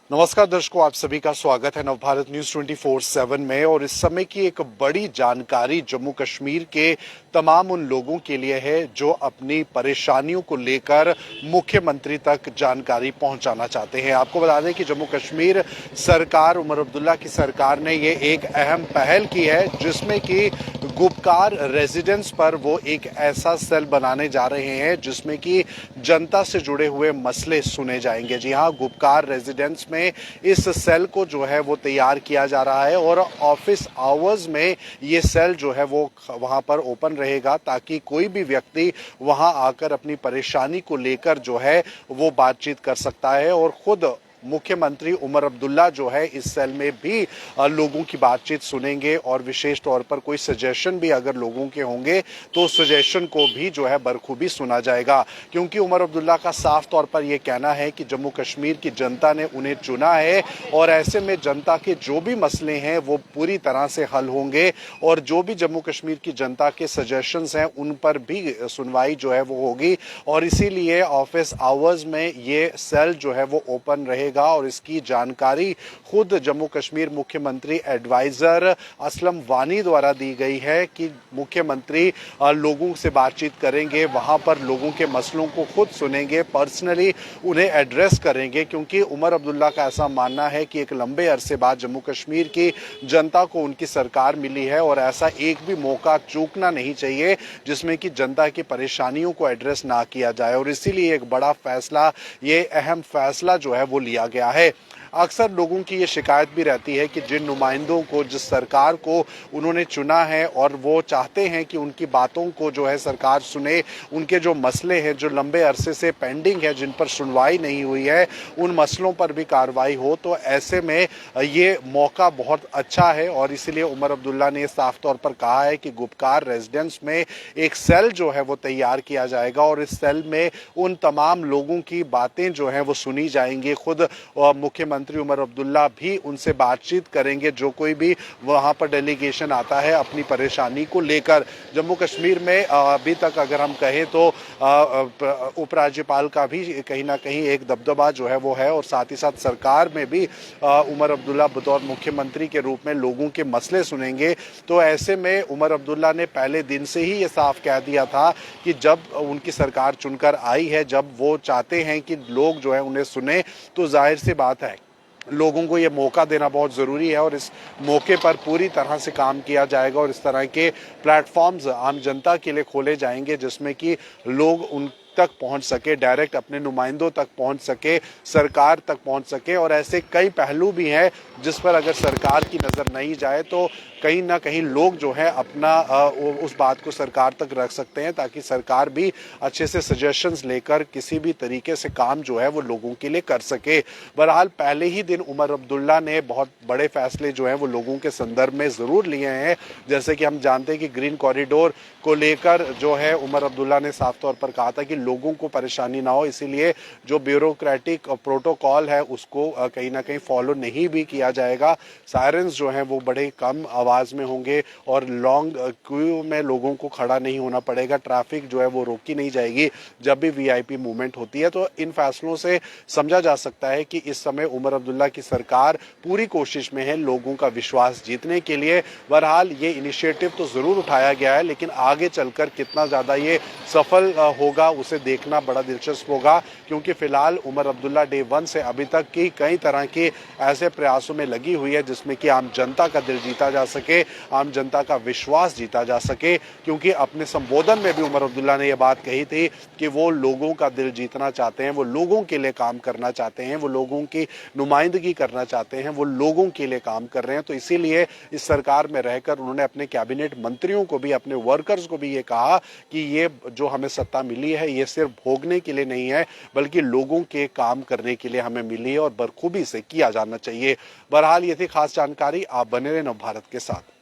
नमस्कार दर्शकों, आप सभी का स्वागत है नवभारत न्यूज 24/7 में। और इस समय की एक बड़ी जानकारी जम्मू कश्मीर के तमाम उन लोगों के लिए है जो अपनी परेशानियों को लेकर मुख्यमंत्री तक जानकारी पहुंचाना चाहते हैं। आपको बता दें कि जम्मू कश्मीर सरकार, उमर अब्दुल्ला की सरकार ने ये एक अहम पहल की है जिसमें कि गुपकार रेजिडेंस पर वो एक ऐसा सेल बनाने जा रहे हैं जिसमें कि जनता से जुड़े हुए मसले सुने जाएंगे। जी हाँ, गुपकार रेजिडेंस में इस सेल को जो है वो तैयार किया जा रहा है और ऑफिस आवर्स में ये सेल जो है वो वहां पर ओपन रहेगा ताकि कोई भी व्यक्ति वहां आकर अपनी परेशानी को लेकर जो है वो बातचीत कर सकता है। और खुद मुख्यमंत्री उमर अब्दुल्ला जो है इस सेल में भी लोगों की बातचीत सुनेंगे और विशेष तौर पर कोई सजेशन भी अगर लोगों के होंगे तो सजेशन को भी जो है बखूबी सुना जाएगा। क्योंकि उमर अब्दुल्ला का साफ तौर पर यह कहना है कि जम्मू कश्मीर की जनता ने उन्हें चुना है और ऐसे में जनता के जो भी मसले हैं वो पूरी तरह से हल होंगे और जो भी जम्मू कश्मीर की जनता के सजेशंस हैं उन पर भी सुनवाई जो है वो होगी। और इसीलिए ऑफिस आवर्स में ये सेल जो है वो ओपन रहेगा और इसकी जानकारी खुद जम्मू कश्मीर मुख्यमंत्री एडवाइजर असलम वानी द्वारा दी गई है कि मुख्यमंत्री लोगों से बातचीत करेंगे, वहां पर लोगों के मसलों को खुद सुनेंगे, पर्सनली उन्हें एड्रेस करेंगे। क्योंकि उमर अब्दुल्ला का ऐसा मानना है कि एक लंबे अरसे बाद जम्मू कश्मीर की जनता को उनकी सरकार मिली है और ऐसा एक भी मौका चूकना नहीं चाहिए जिसमें कि जनता की परेशानियों को एड्रेस ना किया जाए। और इसीलिए एक बड़ा फैसला, ये अहम फैसला जो है वो लिया गया है। अक्सर लोगों की ये शिकायत भी रहती है कि जिन नुमाइंदों को, जिस सरकार को उन्होंने चुना है और वो चाहते हैं कि उनकी बातों को जो है सरकार सुने, उनके जो मसले हैं जो लंबे अरसे से पेंडिंग है, जिन पर सुनवाई नहीं हुई है, उन मसलों पर भी कार्रवाई हो। तो ऐसे में ये मौका बहुत अच्छा है और इसीलिए उमर अब्दुल्ला ने साफ तौर पर कहा है कि गुपकार रेजिडेंस में एक सेल जो है वो तैयार किया जाएगा और इस सेल में उन तमाम लोगों की बातें जो हैं वो सुनी जाएंगी। खुद मुख्यमंत्री उमर अब्दुल्ला भी उनसे बातचीत करेंगे जो कोई भी वहां पर डेलीगेशन आता है अपनी परेशानी को लेकर। जम्मू कश्मीर में अभी तक अगर हम कहें तो उपराज्यपाल का भी कहीं ना कहीं एक दबदबा जो है वो है और साथ ही साथ सरकार में भी उमर अब्दुल्ला बतौर मुख्यमंत्री के रूप में लोगों के मसले सुनेंगे। तो ऐसे में उमर अब्दुल्ला ने पहले दिन से ही ये साफ कह दिया था कि जब उनकी सरकार चुनकर आई है, जब वो चाहते हैं कि लोग जो है उन्हें सुने, तो जाहिर सी बात है लोगों को ये मौका देना बहुत ज़रूरी है और इस मौके पर पूरी तरह से काम किया जाएगा और इस तरह के प्लेटफॉर्म्स आम जनता के लिए खोले जाएंगे जिसमें कि लोग उन तक पहुंच सके, डायरेक्ट अपने नुमाइंदों तक पहुंच सके, सरकार तक पहुंच सके। और ऐसे कई पहलू भी हैं जिस पर अगर सरकार की नज़र नहीं जाए तो कहीं ना कहीं लोग जो है अपना उस बात को सरकार तक रख सकते हैं ताकि सरकार भी अच्छे से सजेशंस लेकर किसी भी तरीके से काम जो है वो लोगों के लिए कर सके। बहरहाल पहले ही दिन उमर अब्दुल्ला ने बहुत बड़े फैसले जो हैं वो लोगों के संदर्भ में ज़रूर लिए हैं। जैसे कि हम जानते हैं कि ग्रीन कॉरिडोर को लेकर जो है उमर अब्दुल्ला ने साफ तौर पर कहा था कि लोगों को परेशानी ना हो, इसीलिए जो ब्यूरोक्रेटिक प्रोटोकॉल है उसको कहीं ना कहीं फॉलो नहीं भी किया जाएगा। सायरन्स जो हैं वो बड़े कम आवाज़ में होंगे और लॉन्ग क्यू में लोगों को खड़ा नहीं होना पड़ेगा, ट्रैफिक जो है वो रोकी नहीं जाएगी जब भी वीआईपी मूवमेंट होती है। तो इन फैसलों से समझा जा सकता है कि इस समय उमर अब्दुल्ला की सरकार पूरी कोशिश में है लोगों का विश्वास जीतने के लिए। बहरहाल ये इनिशिएटिव तो ज़रूर उठाया गया है लेकिन आगे चलकर कितना ज़्यादा ये सफल होगा उसे देखना बड़ा दिलचस्प होगा। क्योंकि फिलहाल उमर अब्दुल्ला डे 1 से अभी तक की कई तरह के ऐसे प्रयासों में लगी हुई है जिसमें कि आम जनता का दिल जीता जा सके, आम जनता का विश्वास जीता जा सके। क्योंकि अपने संबोधन में भी उमर अब्दुल्ला ने यह बात कही थी कि वो लोगों का दिल जीतना चाहते हैं, वो लोगों के लिए काम करना चाहते हैं, वो लोगों की नुमाइंदगी करना चाहते हैं, वो लोगों के लिए काम कर रहे हैं। तो इसीलिए इस सरकार में रहकर उन्होंने अपने कैबिनेट मंत्रियों को भी, अपने वर्कर्स को भी ये कहा कि ये जो हमें सत्ता मिली है ये सिर्फ भोगने के लिए नहीं है बल्कि लोगों के काम करने के लिए हमें मिली है और बखूबी से किया जाना चाहिए। बहरहाल ये थी खास जानकारी। आप बने रहे नवभारत के साथ।